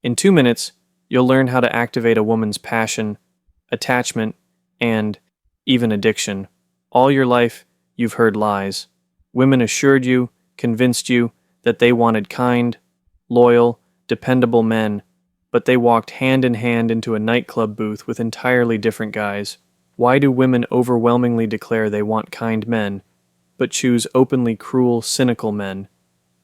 In 2 minutes, you'll learn how to activate a woman's passion, attachment, and even addiction. All your life, you've heard lies. Women assured you, convinced you, that they wanted kind, loyal, dependable men, but they walked hand in hand into a nightclub booth with entirely different guys. Why do women overwhelmingly declare they want kind men, but choose openly cruel, cynical men?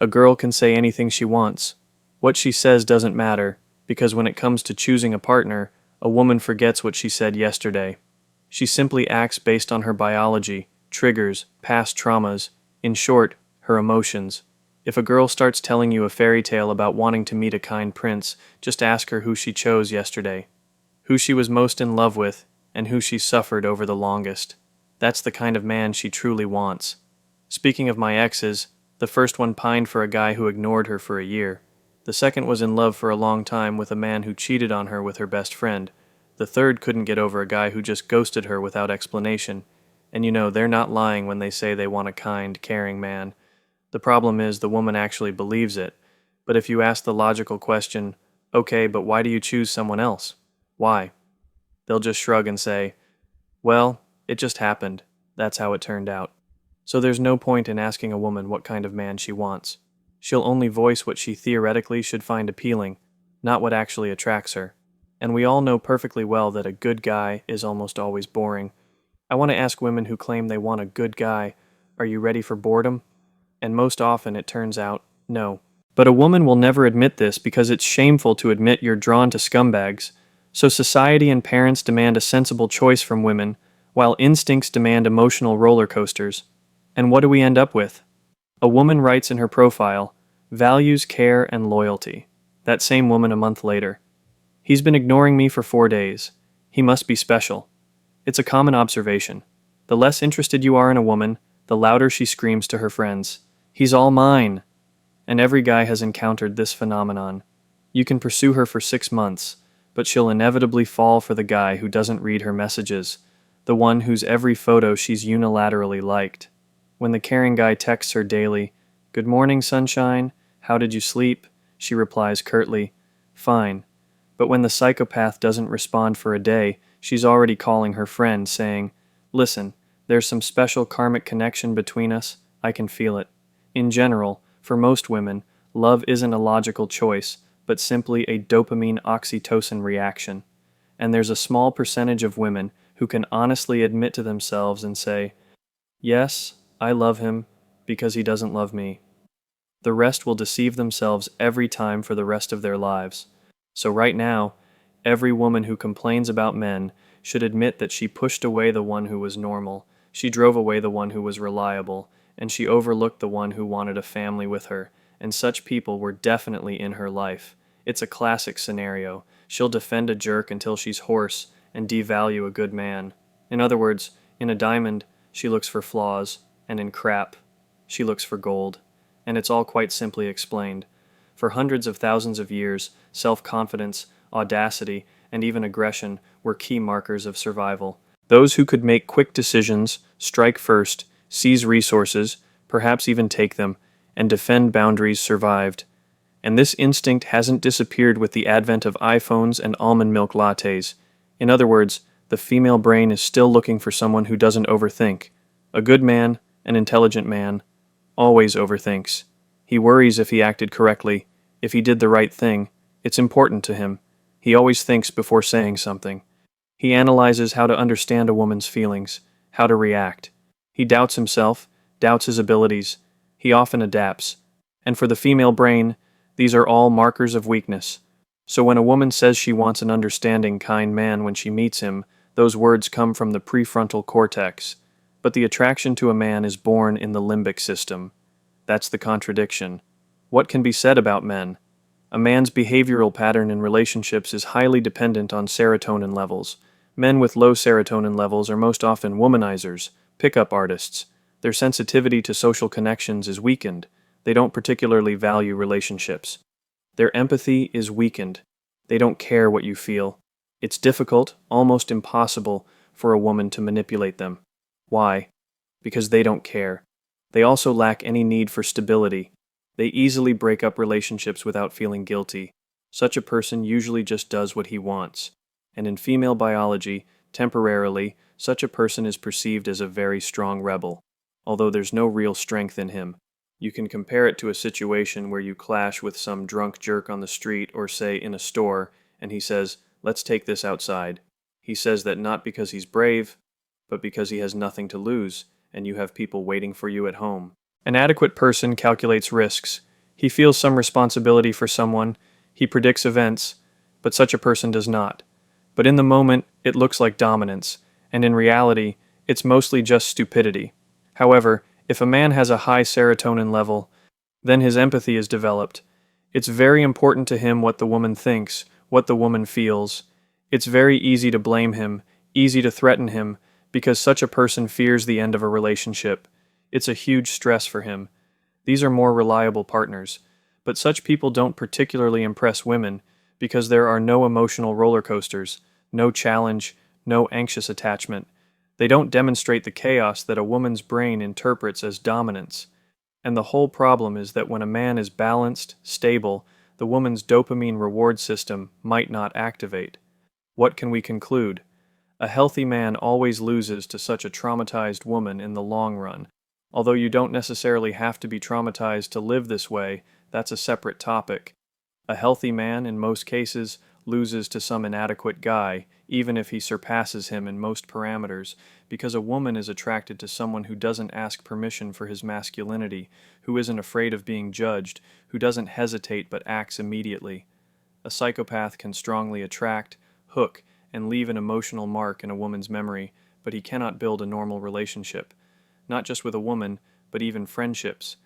A girl can say anything she wants. What she says doesn't matter, because when it comes to choosing a partner, a woman forgets what she said yesterday. She simply acts based on her biology, triggers, past traumas, in short, her emotions. If a girl starts telling you a fairy tale about wanting to meet a kind prince, just ask her who she chose yesterday, who she was most in love with, and who she suffered over the longest. That's the kind of man she truly wants. Speaking of my exes, the first one pined for a guy who ignored her for a year. The second was in love for a long time with a man who cheated on her with her best friend. The third couldn't get over a guy who just ghosted her without explanation. And you know, they're not lying when they say they want a kind, caring man. The problem is the woman actually believes it. But if you ask the logical question, okay, but why do you choose someone else? Why? They'll just shrug and say, well, it just happened. That's how it turned out. So there's no point in asking a woman what kind of man she wants. She'll only voice what she theoretically should find appealing, not what actually attracts her. And we all know perfectly well that a good guy is almost always boring. I want to ask women who claim they want a good guy, are you ready for boredom? And most often it turns out, no. But a woman will never admit this because it's shameful to admit you're drawn to scumbags. So society and parents demand a sensible choice from women, while instincts demand emotional roller coasters. And what do we end up with? A woman writes in her profile, values care and loyalty. That same woman a month later. He's been ignoring me for 4 days. He must be special. It's a common observation. The less interested you are in a woman, the louder she screams to her friends. He's all mine. And every guy has encountered this phenomenon. You can pursue her for 6 months, but she'll inevitably fall for the guy who doesn't read her messages, the one whose every photo she's unilaterally liked. When the caring guy texts her daily, "Good morning, sunshine. How did you sleep?" she replies curtly, "Fine." But when the psychopath doesn't respond for a day, she's already calling her friend saying, "Listen, there's some special karmic connection between us. I can feel it." In general, for most women, love isn't a logical choice, but simply a dopamine-oxytocin reaction. And there's a small percentage of women who can honestly admit to themselves and say, "Yes, I love him because he doesn't love me." The rest will deceive themselves every time for the rest of their lives. So right now, every woman who complains about men should admit that she pushed away the one who was normal, she drove away the one who was reliable, and she overlooked the one who wanted a family with her, and such people were definitely in her life. It's a classic scenario. She'll defend a jerk until she's hoarse and devalue a good man. In other words, in a diamond, she looks for flaws, and in crap, she looks for gold. And it's all quite simply explained. For hundreds of thousands of years, self-confidence, audacity, and even aggression were key markers of survival. Those who could make quick decisions, strike first, seize resources, perhaps even take them, and defend boundaries survived. And this instinct hasn't disappeared with the advent of iPhones and almond milk lattes. In other words, the female brain is still looking for someone who doesn't overthink. A good man, an intelligent man, always overthinks. He worries if he acted correctly, if he did the right thing. It's important to him. He always thinks before saying something. He analyzes how to understand a woman's feelings, how to react. He doubts himself, doubts his abilities. He often adapts. And for the female brain, these are all markers of weakness. So when a woman says she wants an understanding, kind man when she meets him, those words come from the prefrontal cortex. But the attraction to a man is born in the limbic system. That's the contradiction. What can be said about men? A man's behavioral pattern in relationships is highly dependent on serotonin levels. Men with low serotonin levels are most often womanizers, pickup artists. Their sensitivity to social connections is weakened. They don't particularly value relationships. Their empathy is weakened. They don't care what you feel. It's difficult, almost impossible, for a woman to manipulate them. Why? Because they don't care. They also lack any need for stability. They easily break up relationships without feeling guilty. Such a person usually just does what he wants. And in female biology, temporarily, such a person is perceived as a very strong rebel, although there's no real strength in him. You can compare it to a situation where you clash with some drunk jerk on the street or, say, in a store, and he says, "Let's take this outside." He says that not because he's brave, but because he has nothing to lose, and you have people waiting for you at home. An adequate person calculates risks. He feels some responsibility for someone, he predicts events, but such a person does not. But in the moment, it looks like dominance, and in reality, it's mostly just stupidity. However, if a man has a high serotonin level, then his empathy is developed. It's very important to him what the woman thinks, what the woman feels. It's very easy to blame him, easy to threaten him, because such a person fears the end of a relationship. It's a huge stress for him. These are more reliable partners. But such people don't particularly impress women because there are no emotional roller coasters, no challenge, no anxious attachment. They don't demonstrate the chaos that a woman's brain interprets as dominance. And the whole problem is that when a man is balanced, stable, the woman's dopamine reward system might not activate. What can we conclude? A healthy man always loses to such a traumatized woman in the long run. Although you don't necessarily have to be traumatized to live this way, that's a separate topic. A healthy man, in most cases, loses to some inadequate guy, even if he surpasses him in most parameters, because a woman is attracted to someone who doesn't ask permission for his masculinity, who isn't afraid of being judged, who doesn't hesitate but acts immediately. A psychopath can strongly attract, hook, and leave an emotional mark in a woman's memory, but he cannot build a normal relationship. Not just with a woman, but even friendships.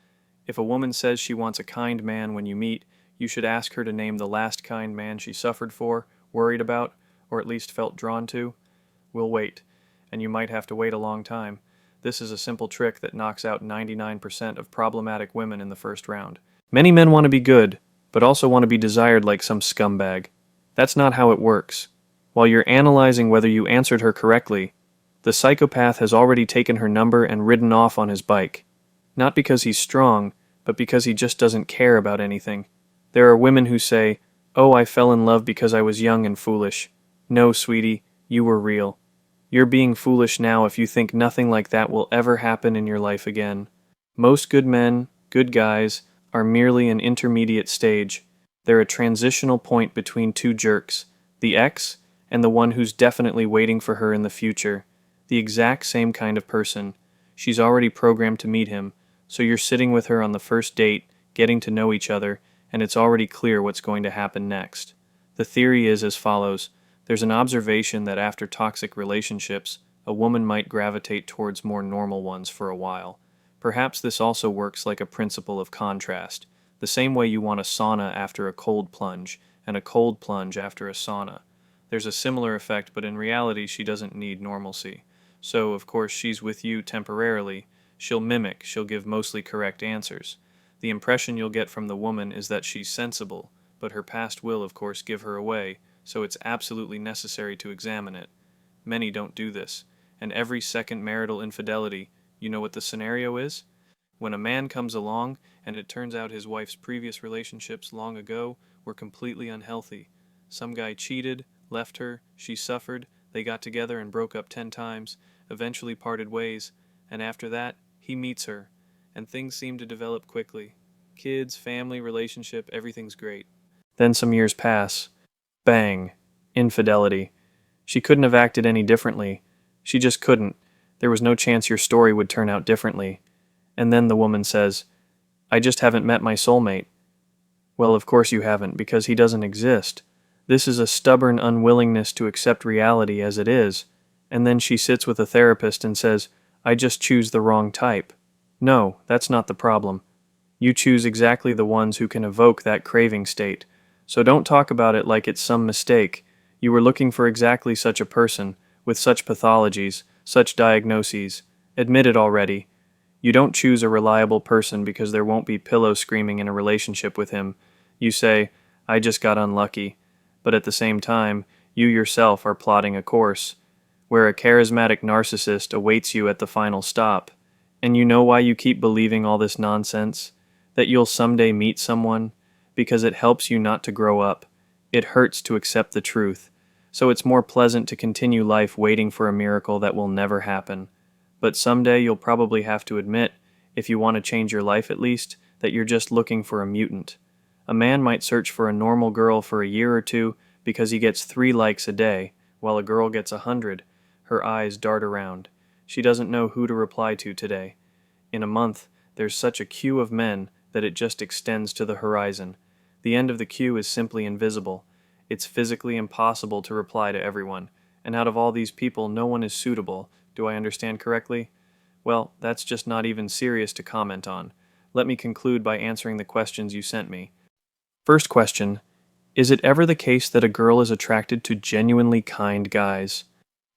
If a woman says she wants a kind man when you meet, you should ask her to name the last kind man she suffered for, worried about, or at least felt drawn to. We'll wait, and you might have to wait a long time. This is a simple trick that knocks out 99% of problematic women in the first round. Many men want to be good, but also want to be desired like some scumbag. That's not how it works. While you're analyzing whether you answered her correctly, the psychopath has already taken her number and ridden off on his bike. Not because he's strong, but because he just doesn't care about anything. There are women who say, "Oh, I fell in love because I was young and foolish." No, sweetie, you were real. You're being foolish now if you think nothing like that will ever happen in your life again. Most good men, good guys, are merely an intermediate stage. They're a transitional point between two jerks, the ex and the one who's definitely waiting for her in the future. The exact same kind of person. She's already programmed to meet him, so you're sitting with her on the first date, getting to know each other, and it's already clear what's going to happen next. The theory is as follows. There's an observation that after toxic relationships, a woman might gravitate towards more normal ones for a while. Perhaps this also works like a principle of contrast, the same way you want a sauna after a cold plunge, and a cold plunge after a sauna. There's a similar effect, but in reality she doesn't need normalcy. So, of course, she's with you temporarily. She'll mimic, she'll give mostly correct answers. The impression you'll get from the woman is that she's sensible, but her past will, of course, give her away, so it's absolutely necessary to examine it. Many don't do this, and every second marital infidelity, you know what the scenario is? When a man comes along, and it turns out his wife's previous relationships long ago were completely unhealthy. Some guy cheated, left her, she suffered, they got together and broke up 10 times, eventually parted ways, and after that, he meets her, and things seem to develop quickly. Kids, family, relationship, everything's great. Then some years pass. Bang. Infidelity. She couldn't have acted any differently. She just couldn't. There was no chance your story would turn out differently. And then the woman says, "I just haven't met my soulmate." Well, of course you haven't, because he doesn't exist. This is a stubborn unwillingness to accept reality as it is. And then she sits with a therapist and says, "I just choose the wrong type." No, that's not the problem. You choose exactly the ones who can evoke that craving state. So don't talk about it like it's some mistake. You were looking for exactly such a person, with such pathologies, such diagnoses. Admit it already. You don't choose a reliable person because there won't be pillow screaming in a relationship with him. You say, "I just got unlucky." But at the same time, you yourself are plotting a course, where a charismatic narcissist awaits you at the final stop. And you know why you keep believing all this nonsense? That you'll someday meet someone? Because it helps you not to grow up. It hurts to accept the truth, so it's more pleasant to continue life waiting for a miracle that will never happen. But someday you'll probably have to admit, if you want to change your life at least, that you're just looking for a mutant. A man might search for a normal girl for a year or two because he gets 3 likes a day, while a girl gets 100. Her eyes dart around. She doesn't know who to reply to today. In a month, there's such a queue of men that it just extends to the horizon. The end of the queue is simply invisible. It's physically impossible to reply to everyone, and out of all these people, no one is suitable. Do I understand correctly? Well, that's just not even serious to comment on. Let me conclude by answering the questions you sent me. First question, is it ever the case that a girl is attracted to genuinely kind guys?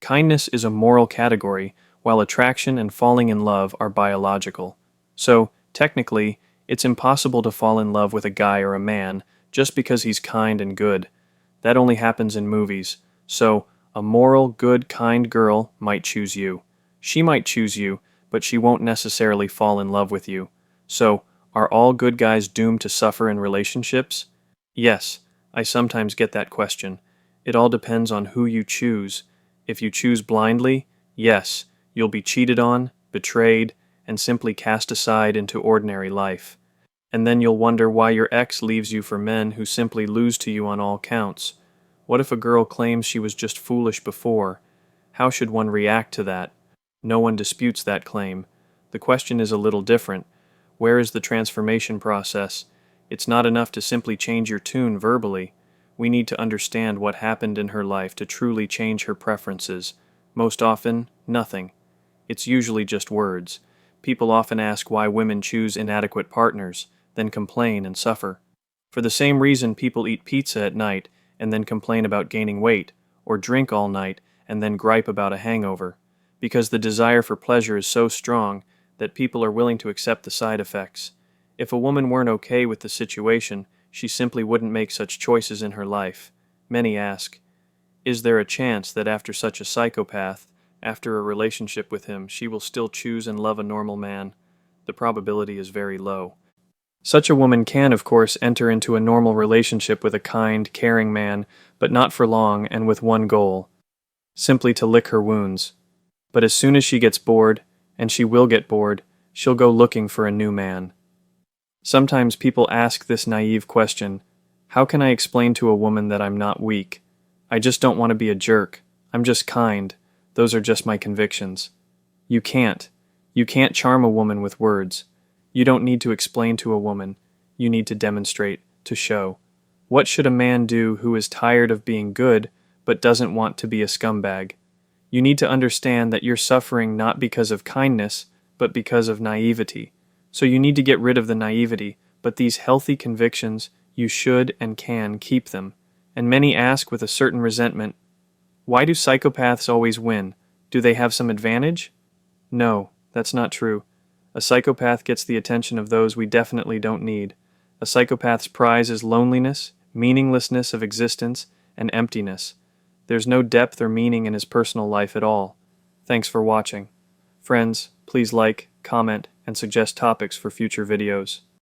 Kindness is a moral category, while attraction and falling in love are biological. So, technically, it's impossible to fall in love with a guy or a man just because he's kind and good. That only happens in movies. So, a moral, good, kind girl might choose you. She might choose you, but she won't necessarily fall in love with you. So, are all good guys doomed to suffer in relationships? Yes, I sometimes get that question. It all depends on who you choose. If you choose blindly, yes, you'll be cheated on, betrayed, and simply cast aside into ordinary life. And then you'll wonder why your ex leaves you for men who simply lose to you on all counts. What if a girl claims she was just foolish before? How should one react to that? No one disputes that claim. The question is a little different. Where is the transformation process? It's not enough to simply change your tune verbally. We need to understand what happened in her life to truly change her preferences. Most often, nothing. It's usually just words. People often ask why women choose inadequate partners, then complain and suffer. For the same reason people eat pizza at night and then complain about gaining weight, or drink all night and then gripe about a hangover. Because the desire for pleasure is so strong that people are willing to accept the side effects. If a woman weren't okay with the situation, she simply wouldn't make such choices in her life. Many ask, is there a chance that after such a psychopath, after a relationship with him, she will still choose and love a normal man? The probability is very low. Such a woman can, of course, enter into a normal relationship with a kind, caring man, but not for long and with one goal, simply to lick her wounds. But as soon as she gets bored, and she will get bored, she'll go looking for a new man. Sometimes people ask this naive question, how can I explain to a woman that I'm not weak? I just don't want to be a jerk. I'm just kind. Those are just my convictions. You can't. You can't charm a woman with words. You don't need to explain to a woman. You need to demonstrate, to show. What should a man do who is tired of being good, but doesn't want to be a scumbag? You need to understand that you're suffering not because of kindness, but because of naivety. So you need to get rid of the naivety, but these healthy convictions, you should and can keep them. And many ask with a certain resentment, why do psychopaths always win? Do they have some advantage? No, that's not true. A psychopath gets the attention of those we definitely don't need. A psychopath's prize is loneliness, meaninglessness of existence, and emptiness. There's no depth or meaning in his personal life at all. Thanks for watching. Friends, please like, comment, and suggest topics for future videos.